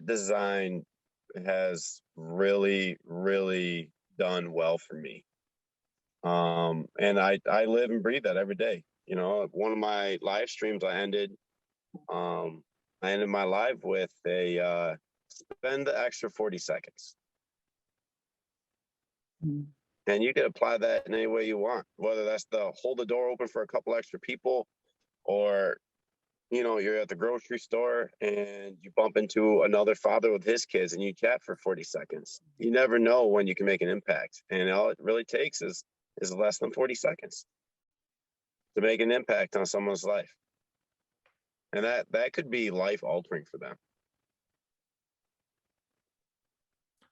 design has really done well for me. And I live and breathe that every day. You know, one of my live streams um I ended my live with a spend the extra 40 seconds. And you can apply that in any way you want, whether that's the hold the door open for a couple extra people, or, you know, you're at the grocery store and you bump into another father with his kids and you chat for 40 seconds. You never know when you can make an impact. And all it really takes is less than 40 seconds to make an impact on someone's life. And that could be life altering for them.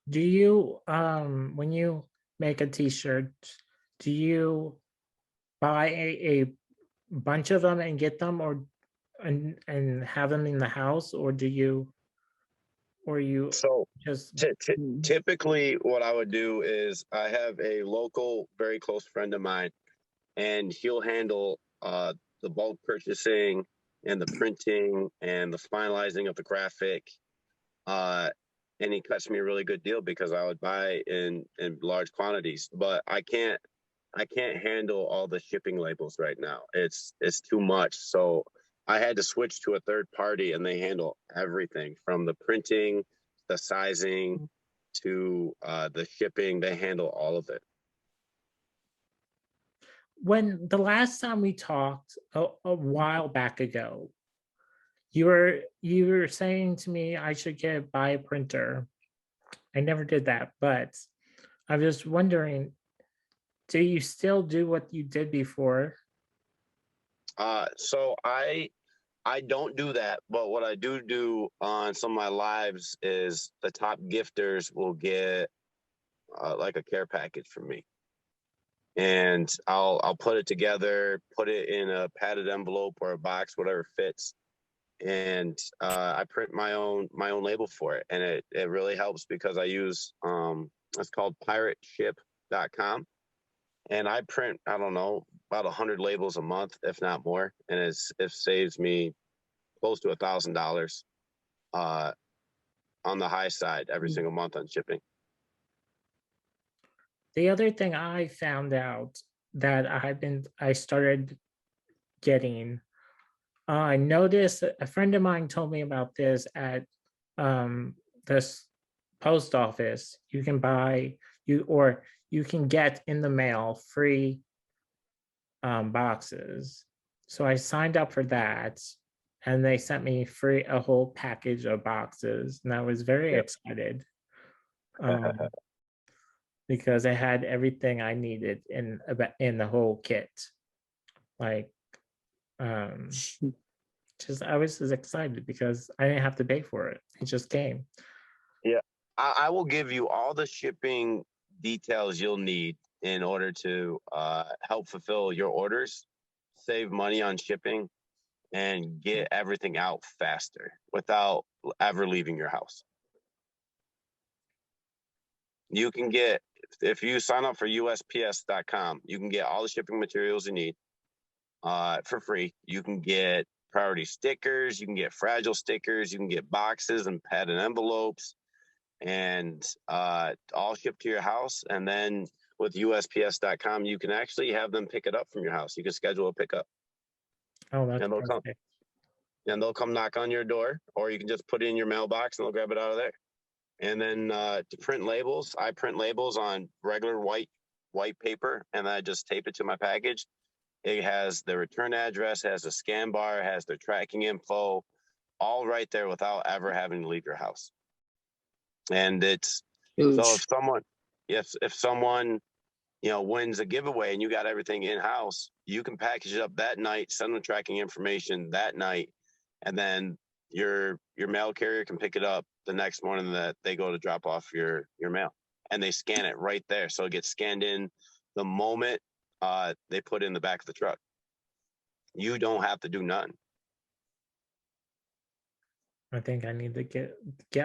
Do you when you make a t-shirt, do you buy a bunch of them and get them, or and have them in the house, or do you, or you So just typically what I would do is I have a local, very close friend of mine, and he'll handle the bulk purchasing and the printing and the finalizing of the graphic. And he cuts me a really good deal because I would buy in large quantities, but I can't handle all the shipping labels right now. It's too much. So I had to switch to a third party, and they handle everything from the printing, the sizing, to the shipping. They handle all of it. when the last time we talked a while back ago, you were saying to me I should buy a printer. I never did that, but I was wondering, do you still do what you did before? So I don't do that, but what I do on some of my lives is the top gifters will get like a care package from me, and I'll put it together, put it in a padded envelope or a box, whatever fits, and I print my own label for it, and it really helps because I use it's called pirateship.com, and I print, I don't know, about 100 labels a month, if not more, and it saves me close to $1,000 on the high side every single month on shipping. The other thing I found out that I started getting, I noticed a friend of mine told me about this at this post office. You can buy you can get in the mail free boxes. So I signed up for that, and they sent me a whole package of boxes, and I was very Yep. excited because it had everything I needed in the whole kit. Like, just I was just excited because I didn't have to pay for it; it just came. Yeah, I will give you all the shipping details you'll need in order to help fulfill your orders, save money on shipping, and get everything out faster without ever leaving your house. You can get, if you sign up for USPS.com, you can get all the shipping materials you need for free. You can get priority stickers, you can get fragile stickers, you can get boxes and padded envelopes, and all shipped to your house. And then with USPS.com, you can actually have them pick it up from your house. You can schedule a pickup. Oh, that's And they'll come knock on your door, or you can just put it in your mailbox and they'll grab it out of there. And then to print labels, I print labels on regular white paper, and then I just tape it to my package. It has the return address, has a scan bar, has their tracking info, all right there without ever having to leave your house. And it's Huge. so if someone wins a giveaway and you got everything in house, you can package it up that night, send them tracking information that night, and then your mail carrier can pick it up the next morning that they go to drop off your mail, and they scan it right there, so it gets scanned in the moment they put it in the back of the truck. You don't have to do nothing. I think I need to get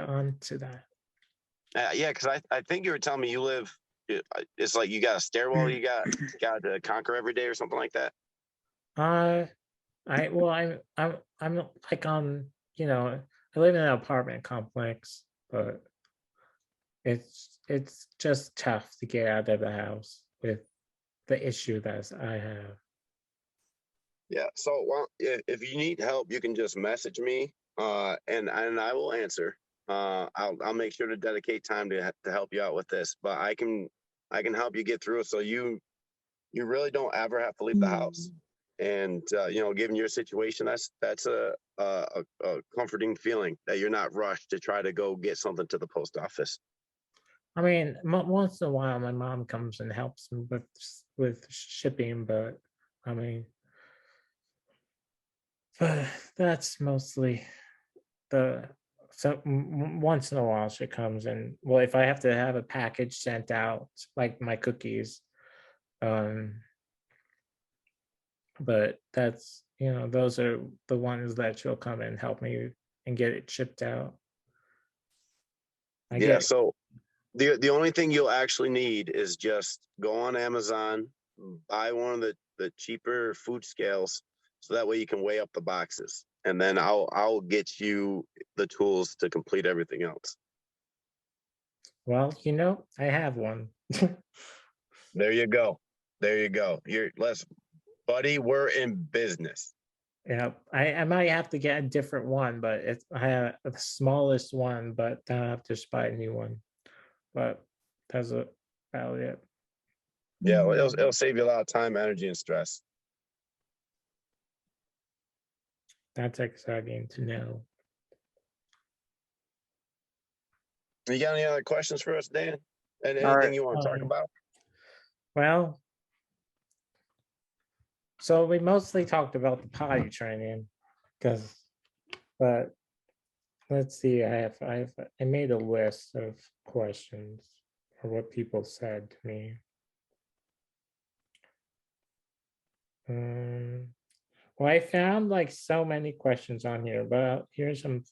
on to that. Yeah, because I think you were telling me you live. It's like you got a stairwell you got to conquer every day or something like that. I'm like I live in an apartment complex, but it's just tough to get out of the house with the issue that I have. Yeah. So, well, if you need help, you can just message me, and I will answer. I'll make sure to dedicate time to help you out with this. But I can help you get through it, so you really don't ever have to leave the house. And given your situation, that's a comforting feeling that you're not rushed to try to go get something to the post office. I mean, once in a while, my mom comes and helps me with shipping, but I mean, but that's mostly once in a while she comes, and well, if I have to have a package sent out, like my cookies, but that's those are the ones that she'll come and help me and get it shipped out. So the only thing you'll actually need is just go on Amazon, buy one of the cheaper food scales, so that way you can weigh up the boxes, and then I'll get you the tools to complete everything else. Well, I have one. There you go. Buddy, we're in business. Yeah, I might have to get a different one, but I have the smallest one, but then I have to just buy a new one. But that's about it. Yeah, well, it'll save you a lot of time, energy, and stress. That's exciting to know. You got any other questions for us, Dan? And All anything right. you want to talk about? Well, so we mostly talked about the potty training, but let's see. I made a list of questions or what people said to me. Well, I found like so many questions on here, but here's some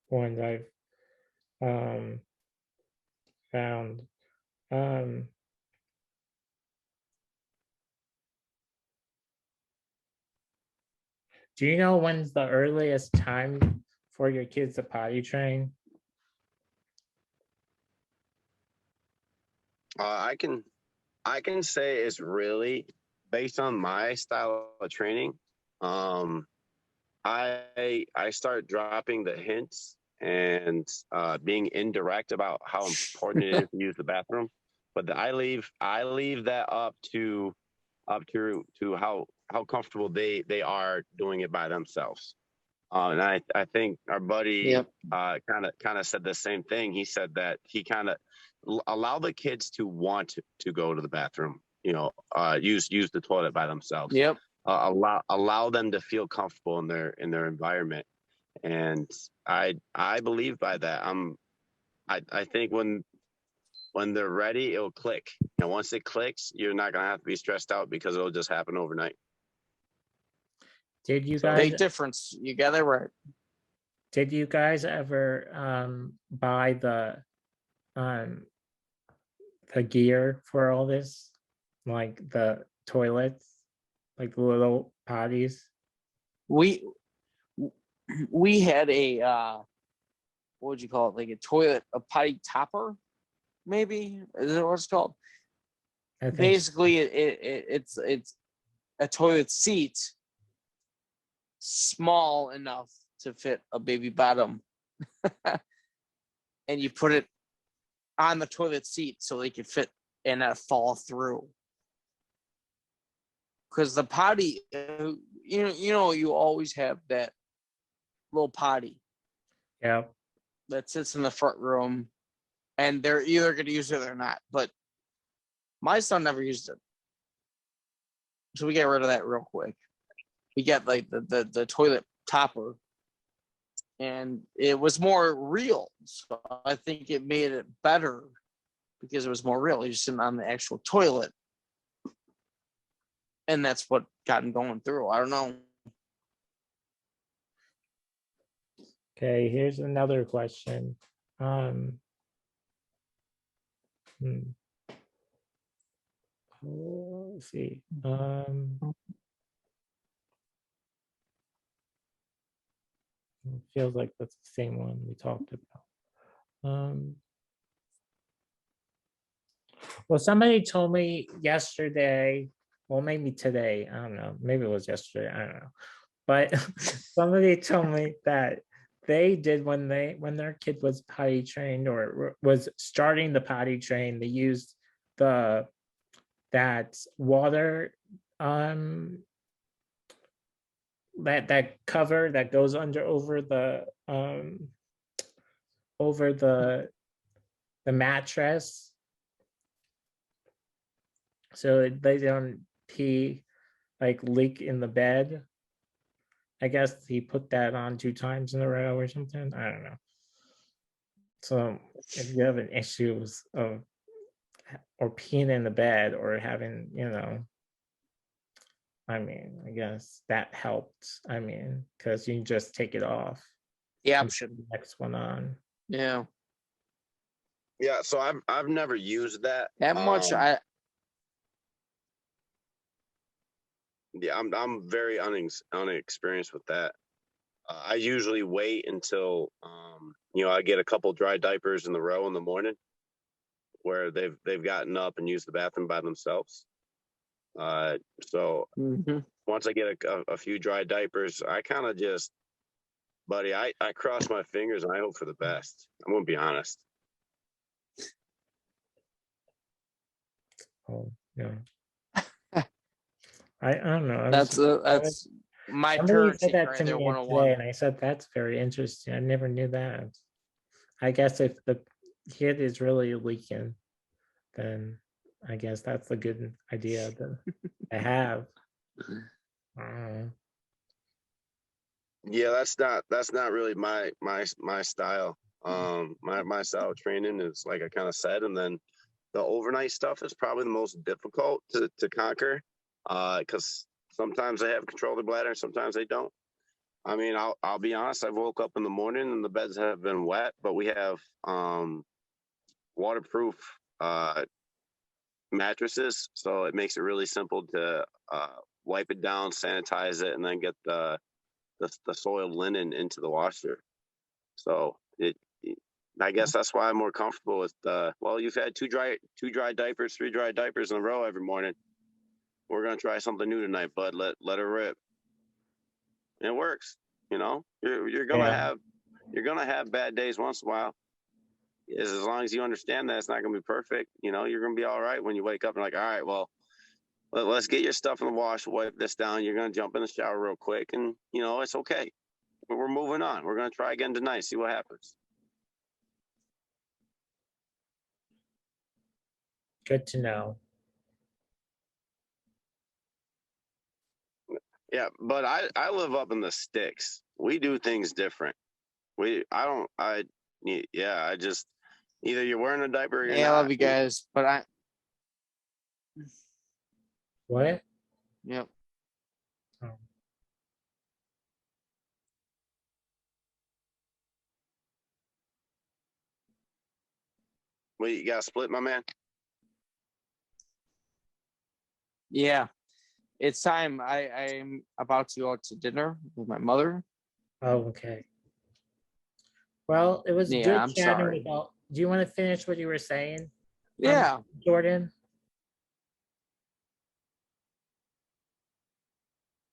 ones I've found. Um, do you know when's the earliest time for your kids to potty train? I can say it's really based on my style of training. I start dropping the hints and being indirect about how important it is to use the bathroom, but I leave that up to how comfortable they are doing it by themselves. And I think our buddy Yep. kind of said the same thing. He said that he kind of allow the kids to want to go to the bathroom. Use the toilet by themselves. Yep. Allow them to feel comfortable in their environment. And I believe by that. I think when they're ready, it'll click. And once it clicks, you're not gonna have to be stressed out because it'll just happen overnight. Did you So- guys Big difference. You got it right. did you guys ever buy um the gear for all this? Like the toilets, like the little potties? We we had a what would you call it? Like a potty topper, maybe is that what it's called? I think so. Basically, it's a toilet seat small enough to fit a baby bottom, and you put it on the toilet seat so they could fit and not fall through. Because the potty, you always have that little potty Yeah. that sits in the front room, and they're either going to use it or not. But my son never used it, so we get rid of that real quick. We get like the toilet topper, and it was more real. So I think it made it better because it was more real. You're sitting on the actual toilet, and that's what got him going through. I don't know. Okay, here's another question. Let's see. It feels like that's the same one we talked about. Well, somebody told me yesterday, well, maybe today, I don't know, maybe it was yesterday, I don't know. But somebody told me that they did when their kid was potty trained or was starting the potty train, they used that water that cover that goes over the mattress, so they don't pee like leak in the bed. I guess he put that on 2 times in a row or something. I don't know. So if you have an issues of or peeing in the bed or having, I mean, I guess that helped. I mean, because you can just take it off. The and put option. the next one on. Yeah. Yeah, so I've never used that. That much Yeah, I'm very unexperienced with that. I usually wait until I get a couple dry diapers in the row in the morning, where they've gotten up and used the bathroom by themselves. So once I get a few dry diapers, I kind of just, buddy, I cross my fingers and I hope for the best. I'm gonna be honest. Oh, yeah. I don't know. that's my Somebody said parenting that right to there, me 101. today, and I said that's very interesting. I never knew that. I guess if the kid is really leaking, then I guess that's a good idea to have. Yeah, that's not really my style. My style of training is like I kind of said, and then the overnight stuff is probably the most difficult to conquer, because Sometimes they have control of the bladder, sometimes they don't. I mean, I'll be honest. I woke up in the morning and the beds have been wet, but we have waterproof mattresses, so it makes it really simple to wipe it down, sanitize it, and then get the soiled linen into the washer. So I guess that's why I'm more comfortable with well, you've had two dry diapers, 3 dry diapers in a row every morning. We're gonna try something new tonight, bud. Let her rip. And it works. You know, you're gonna have bad days once in a while. As long as you understand that it's not gonna be perfect, you know, you're gonna be all right when you wake up and like, all right, well, let's get your stuff in the wash, wipe this down. You're gonna jump in the shower real quick, and you know it's okay. But we're moving on. We're gonna try again tonight. See what happens. Good to know. Yeah, but I live up in the sticks. We do things different. I just either you're wearing a diaper or you're Yeah, I not. love you guys, but What? yep. Oh. Well, you got split, my man. Yeah, it's time. I'm about to go out to dinner with my mother. Oh, okay. Well, it was Yeah, good I'm chatting sorry. about. Do you want to finish what you were saying, Yeah, Jordan?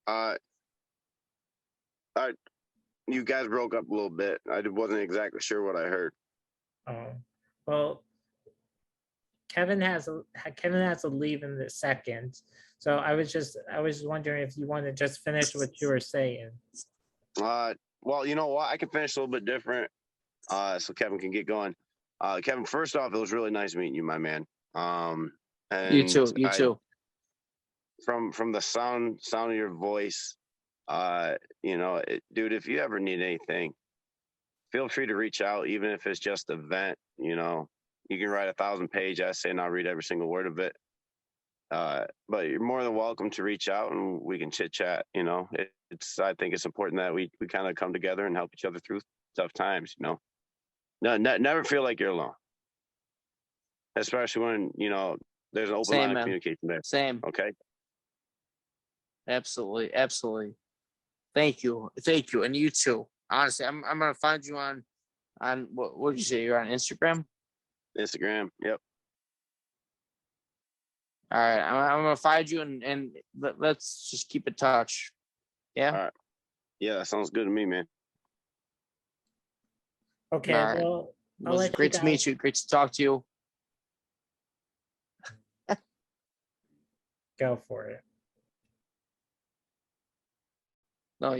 Uh, you guys broke up a little bit. I wasn't exactly sure what I heard. Oh, well, Kevin has to leave in a second, so I was wondering if you want to just finish what you were saying. Well, you know what? I can finish a little bit different. So Kevin can get going. Kevin, first off, it was really nice meeting you, my man. And you too. You too. From the sound of your voice, you know, dude, if you ever need anything, feel free to reach out, even if it's just a vent. You know, you can write 1,000-page essay and I'll read every single word of it. But you're more than welcome to reach out and we can chit chat. You know, I think it's important that we kind of come together and help each other through tough times. You know, never feel like you're alone, especially when you know there's an open Same, line of man. communication there. Same. Okay. Absolutely. Absolutely. Thank you. And you too. Honestly, I'm gonna find you on what did you say? You're on Instagram? Instagram. Yep. All right. I'm gonna find you and let's just keep in touch. Yeah. All right. Yeah, that sounds good to me, man. Okay, All right. well, It I'll was let you great to meet guys. you. Great to talk to you. Go for it. No,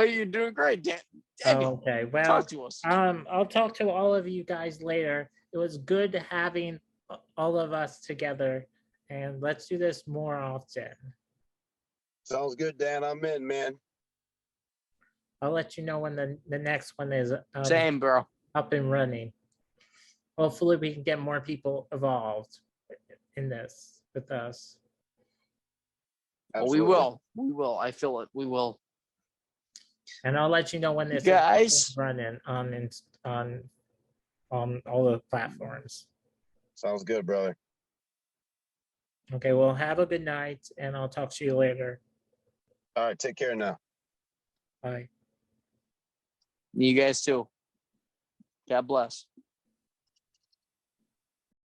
you're doing great, Dan. Dang it. Okay, well, Talk to us. I'll talk to all of you guys later. It was good having all of us together, and let's do this more often. Sounds good, Dan. I'm in, man. I'll let you know when the next one is Same, bro. up and running. Hopefully, we can get more people involved in this with us. We will. We will. I feel it. We will. And I'll let you know when this Guys. is running on all the platforms. Sounds good, brother. Okay, well, have a good night, and I'll talk to you later. All right, take care now. Bye. You guys too. God bless.